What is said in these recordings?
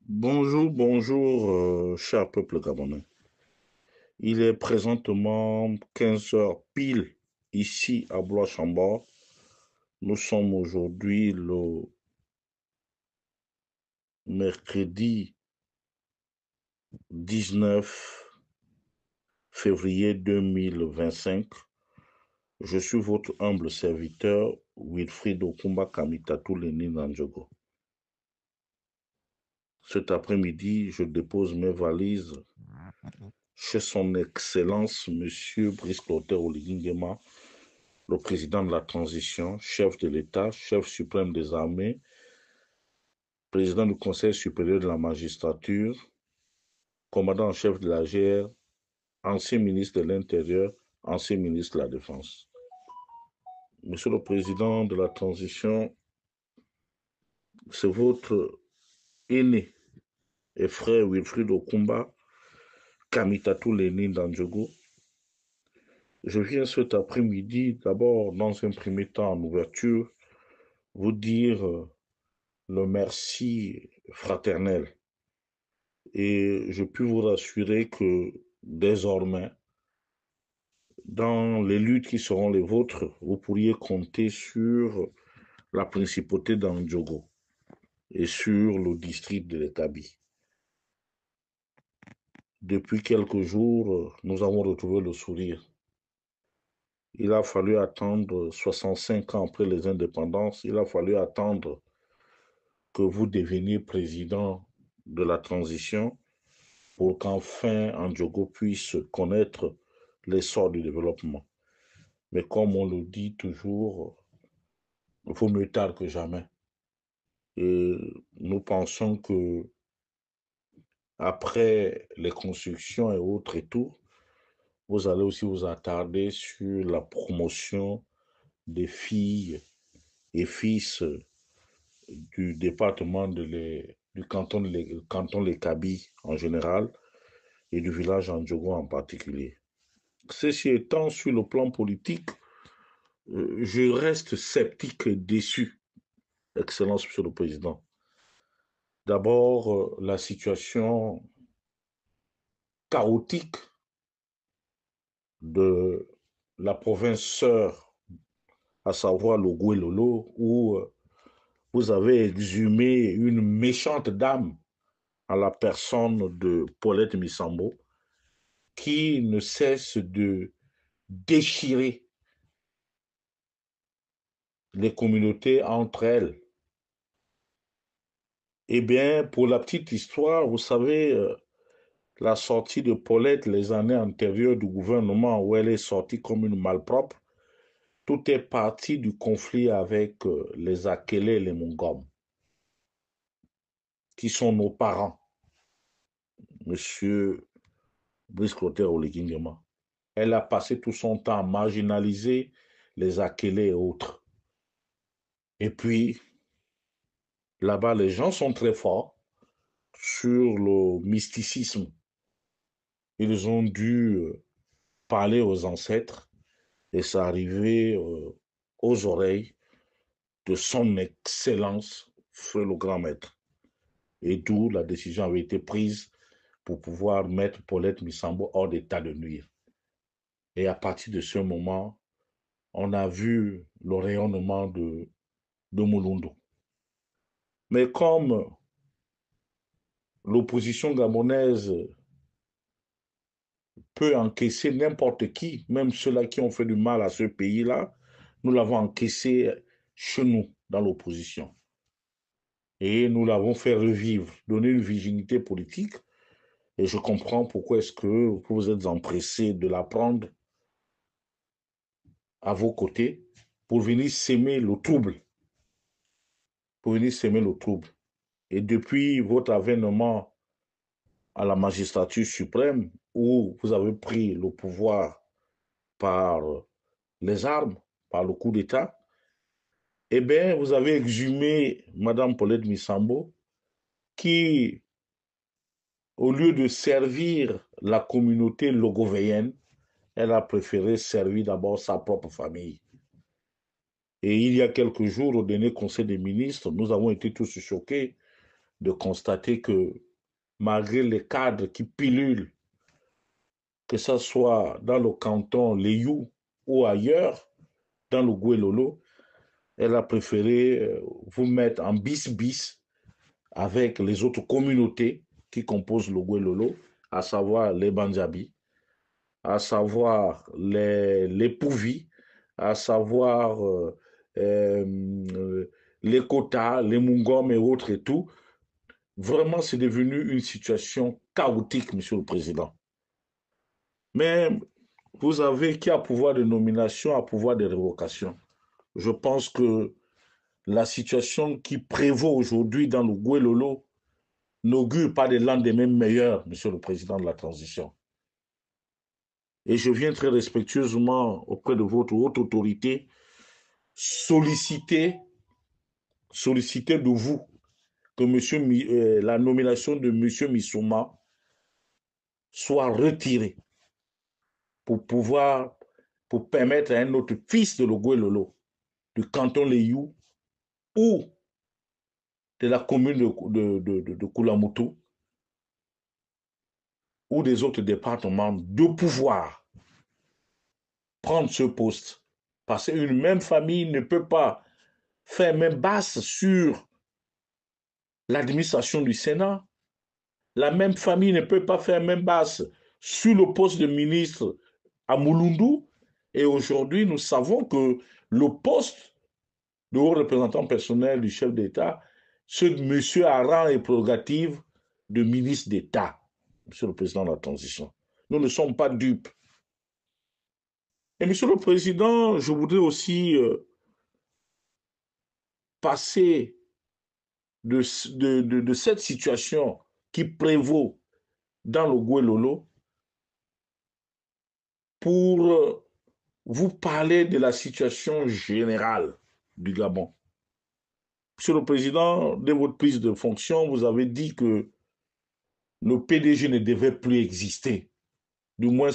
Bonjour, bonjour, cher peuple gabonais. Il est présentement 15 heures pile ici à Blois-Chambord. Nous sommes aujourd'hui le mercredi 19 février 2025. Je suis votre humble serviteur, Wilfried Okumba Kamitatou Leni Nandjogo. Cet après-midi, je dépose mes valises chez son Excellence, Monsieur Brice Clotaire Oligui, le président de la transition, chef de l'État, chef suprême des armées, président du Conseil supérieur de la magistrature, commandant en chef de la GR, ancien ministre de l'Intérieur, ancien ministre de la Défense. Monsieur le président de la transition, c'est votre aîné et frère Wilfried Okumba, Kamitatou Leni Nandjogo. Je viens cet après-midi, d'abord, dans un premier temps, en ouverture, vous dire le merci fraternel. Et je puis vous rassurer que désormais, dans les luttes qui seront les vôtres, vous pourriez compter sur la principauté d'Andjogo et sur le district de l'Etabi. Depuis quelques jours, nous avons retrouvé le sourire. Il a fallu attendre 65 ans après les indépendances, il a fallu attendre que vous deveniez président de la transition pour qu'enfin Andjogo puisse connaître l'essor du développement. Mais comme on le dit toujours, il faut mieux tard que jamais. Et nous pensons que après les constructions et autres et tout, vous allez aussi vous attarder sur la promotion des filles et fils du département du canton Les Kabyles en général et du village Andjogo en particulier. Ceci étant, sur le plan politique, je reste sceptique et déçu, Excellence, Monsieur le Président. D'abord, la situation chaotique de la province sœur, à savoir le Gouelolo, où vous avez exhumé une méchante dame à la personne de Paulette Missambo, qui ne cesse de déchirer les communautés entre elles. Eh bien, pour la petite histoire, vous savez, la sortie de Paulette les années antérieures du gouvernement où elle est sortie comme une malpropre, tout est parti du conflit avec les Akélés et les Mongom, qui sont nos parents, Monsieur Brice Clotaire Oligui. Elle a passé tout son temps à marginaliser les Akélés et autres. Et puis, là-bas, les gens sont très forts sur le mysticisme. Ils ont dû parler aux ancêtres et ça arrivait aux oreilles de son Excellence, Feu le Grand Maître. Et d'où la décision avait été prise pour pouvoir mettre Paulette Missambo hors d'état de nuire. Et à partir de ce moment, on a vu le rayonnement de Mouloundou. Mais comme l'opposition gabonaise peut encaisser n'importe qui, même ceux-là qui ont fait du mal à ce pays-là, nous l'avons encaissé chez nous, dans l'opposition. Et nous l'avons fait revivre, donner une virginité politique. Et je comprends pourquoi est-ce que vous êtes empressés de la prendre à vos côtés pour venir s'aimer le trouble. Pour venir s'aimer le trouble. Et depuis votre avènement à la magistrature suprême, où vous avez pris le pouvoir par les armes, par le coup d'État, eh bien, vous avez exhumé Mme Paulette Missambo, qui, au lieu de servir la communauté logovéenne, elle a préféré servir d'abord sa propre famille. Et il y a quelques jours, au dernier Conseil des ministres, nous avons été tous choqués de constater que malgré les cadres qui pilulent, que ce soit dans le canton Léou ou ailleurs, dans le Gouelolo, elle a préféré vous mettre en bis-bis avec les autres communautés qui composent le Gouelolo, à savoir les Bandjabi, à savoir les Pouvis, à savoir les Kota, les Mungom et autres et tout. Vraiment, c'est devenu une situation chaotique, Monsieur le Président. Mais vous avez qui a pouvoir de nomination, a pouvoir de révocation. Je pense que la situation qui prévaut aujourd'hui dans le Gouelolo n'augure pas des lendemains meilleurs, Monsieur le Président de la transition. Et je viens très respectueusement auprès de votre haute autorité solliciter de vous que la nomination de M. Missouma soit retirée pour permettre à un autre fils de Logoué-Lolo, du canton Léou ou de la commune de Koulamoutou ou des autres départements de pouvoir prendre ce poste. Parce qu'une même famille ne peut pas faire main basse sur l'administration du Sénat. La même famille ne peut pas faire main basse sur le poste de ministre à Mouloundou. Et aujourd'hui, nous savons que le poste de haut représentant personnel du chef d'État, ce monsieur a rang et prérogative de ministre d'État, monsieur le président de la transition. Nous ne sommes pas dupes. Et monsieur le président, je voudrais aussi passer de cette situation qui prévaut dans le Gouelolo pour vous parler de la situation générale du Gabon. Monsieur le Président, dès votre prise de fonction, vous avez dit que le PDG ne devait plus exister, du moins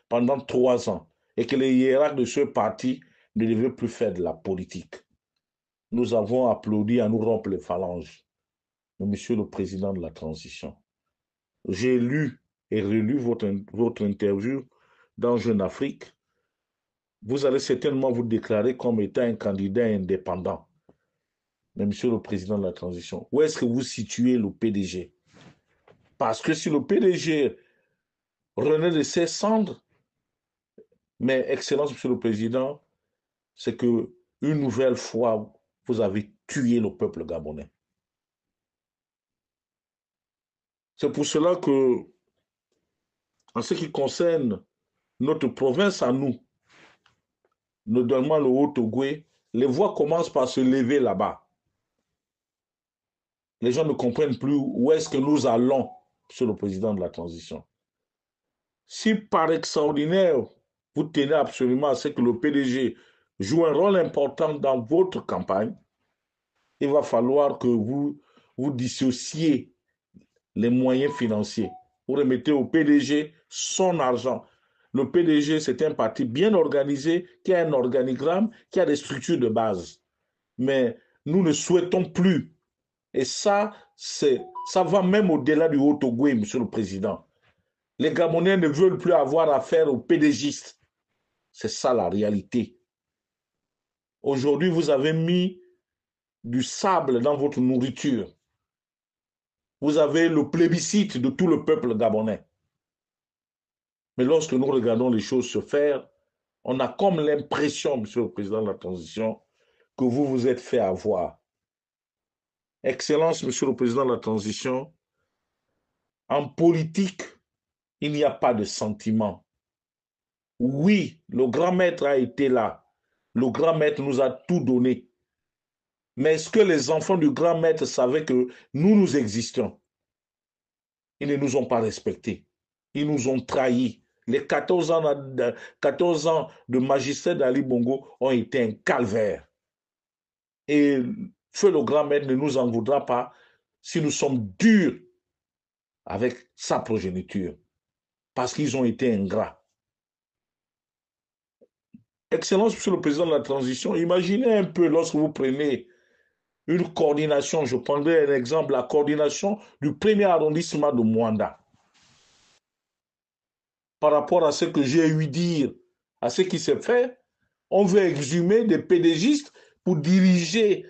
pendant 3 ans, et que les hiérarques de ce parti ne devaient plus faire de la politique. Nous avons applaudi à nous rompre les phalanges de Monsieur le Président de la transition. J'ai lu et relu votre interview dans Jeune Afrique. Vous allez certainement vous déclarer comme étant un candidat indépendant. Mais Monsieur le Président de la transition, où est-ce que vous situez le PDG? Parce que si le PDG renaît de ses cendres, mais Excellence, Monsieur le Président, c'est que une nouvelle fois, vous avez tué le peuple gabonais. C'est pour cela que, en ce qui concerne notre province à nous, notamment le Haut-Ogooué, les voix commencent par se lever là-bas. Les gens ne comprennent plus où est-ce que nous allons, Monsieur le Président de la transition. Si par extraordinaire, vous tenez absolument à ce que le PDG joue un rôle important dans votre campagne, il va falloir que vous dissociez les moyens financiers. Vous remettez au PDG son argent. Le PDG, c'est un parti bien organisé, qui a un organigramme, qui a des structures de base. Mais nous ne souhaitons plus. Et ça va même au-delà du Haut-Ogooué, Monsieur le Président. Les Gabonais ne veulent plus avoir affaire aux PDGistes. C'est ça la réalité. Aujourd'hui, vous avez mis du sable dans votre nourriture. Vous avez le plébiscite de tout le peuple gabonais. Mais lorsque nous regardons les choses se faire, on a comme l'impression, Monsieur le Président de la transition, que vous vous êtes fait avoir. Excellence, Monsieur le Président de la transition, en politique, il n'y a pas de sentiment. Oui, le grand maître a été là. Le grand maître nous a tout donné. Mais est-ce que les enfants du grand maître savaient que nous existions? Ils ne nous ont pas respectés. Ils nous ont trahis. Les 14 ans de magistère d'Ali Bongo ont été un calvaire. Et Feu le grand maître ne nous en voudra pas si nous sommes durs avec sa progéniture. Parce qu'ils ont été ingrats. Excellence, Monsieur le Président de la transition, imaginez un peu lorsque vous prenez une coordination, je prendrai un exemple, la coordination du premier arrondissement de Mwanda par rapport à ce que j'ai eu dire, à ce qui s'est fait. On veut exhumer des pédégistes pour diriger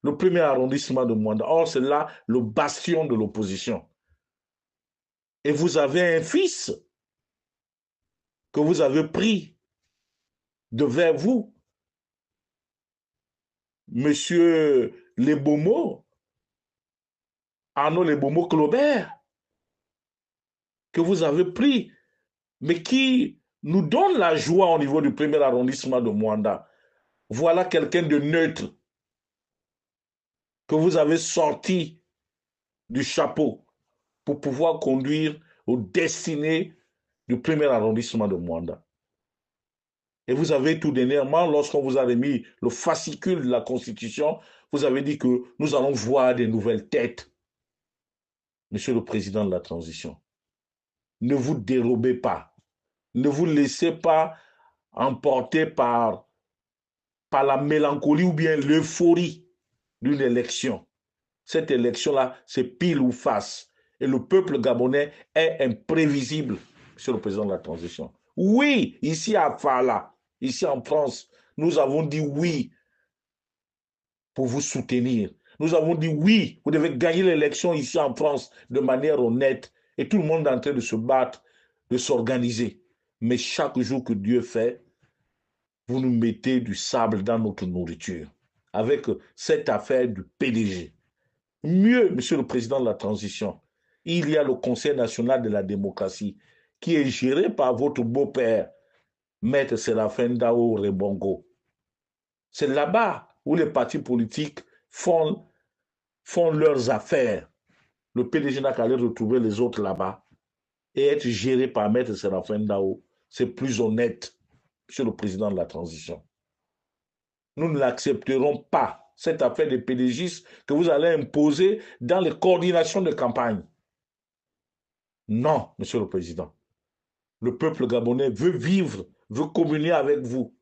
le premier arrondissement de Mwanda. Or, c'est là le bastion de l'opposition. Et vous avez un fils que vous avez pris devant vous, Monsieur Lebomo, Arnaud Lebomo Claubert, que vous avez pris, mais qui nous donne la joie au niveau du premier arrondissement de Mwanda. Voilà quelqu'un de neutre que vous avez sorti du chapeau pour pouvoir conduire aux destinées du premier arrondissement de Mwanda. Et vous avez tout dernièrement, lorsqu'on vous a remis le fascicule de la Constitution, vous avez dit que nous allons voir des nouvelles têtes. Monsieur le Président de la Transition, ne vous dérobez pas. Ne vous laissez pas emporter par la mélancolie ou bien l'euphorie d'une élection. Cette élection-là, c'est pile ou face. Et le peuple gabonais est imprévisible, Monsieur le Président de la Transition. Oui, ici à Fala, ici en France, nous avons dit oui pour vous soutenir. Nous avons dit oui, vous devez gagner l'élection ici en France de manière honnête. Et tout le monde est en train de se battre, de s'organiser. Mais chaque jour que Dieu fait, vous nous mettez du sable dans notre nourriture. Avec cette affaire du PDG. Mieux, Monsieur le Président de la Transition, il y a le Conseil national de la démocratie qui est géré par votre beau-père, Maître Séraphin Dao Rebongo. C'est là-bas où les partis politiques font leurs affaires. Le PDG n'a qu'à aller retrouver les autres là-bas et être géré par Maître Séraphin Dao. C'est plus honnête, Monsieur le Président de la Transition. Nous ne l'accepterons pas, cette affaire des PDGistes que vous allez imposer dans les coordinations de campagne. Non, Monsieur le Président. Le peuple gabonais veut vivre, veut communier avec vous.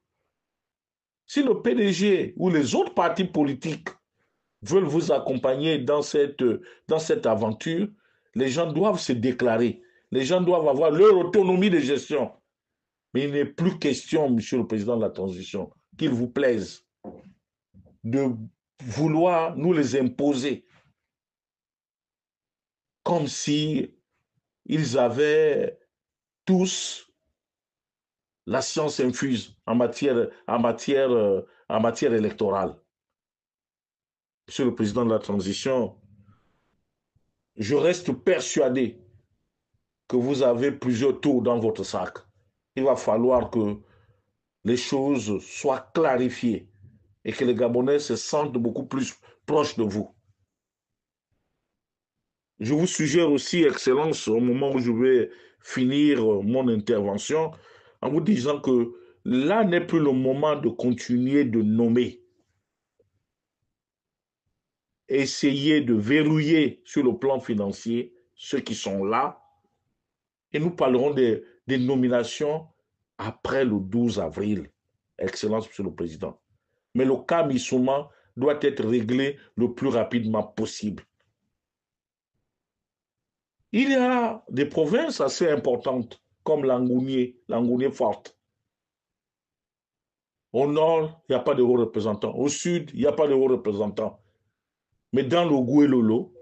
Si le PDG ou les autres partis politiques veulent vous accompagner dans cette aventure, les gens doivent se déclarer. Les gens doivent avoir leur autonomie de gestion. Mais il n'est plus question, Monsieur le Président de la Transition, qu'il vous plaise de vouloir nous les imposer comme si ils avaient tous la science infuse en matière électorale. Monsieur le Président de la Transition, je reste persuadé que vous avez plusieurs tours dans votre sac. Il va falloir que les choses soient clarifiées et que les Gabonais se sentent beaucoup plus proches de vous. Je vous suggère aussi, Excellence, au moment où je vais finir mon intervention, en vous disant que là n'est plus le moment de continuer de nommer. Essayez de verrouiller sur le plan financier ceux qui sont là et nous parlerons des nominations après le 12 avril. Excellence, Monsieur le Président. Mais le cas Missouma doit être réglé le plus rapidement possible. Il y a des provinces assez importantes comme l'Angounié forte. Au nord, il n'y a pas de haut représentant. Au sud, il n'y a pas de haut représentant. Mais dans le Gouelolo,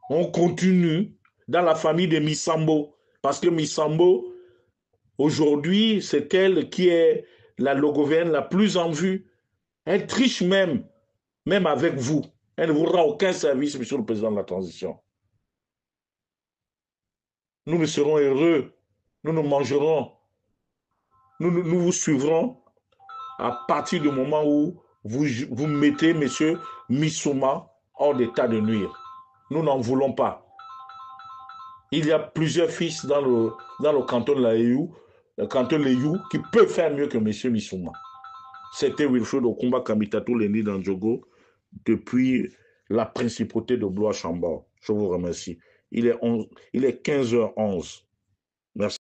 on continue dans la famille de Misambo. Parce que Misambo, aujourd'hui, c'est elle qui est la logovienne la plus en vue. Elle triche même avec vous. Elle ne vous rend aucun service, Monsieur le Président de la Transition. Nous ne serons heureux. Nous nous mangerons. Nous vous suivrons à partir du moment où vous mettez M. Missouma hors d'état de nuire. Nous n'en voulons pas. Il y a plusieurs fils dans le canton de Layou, qui peuvent faire mieux que M. Missouma. C'était Wilfred Okumba Kamitatou Leni Danjogo depuis la principauté de Blois-Chambord. Je vous remercie. Il est 15h11. Merci.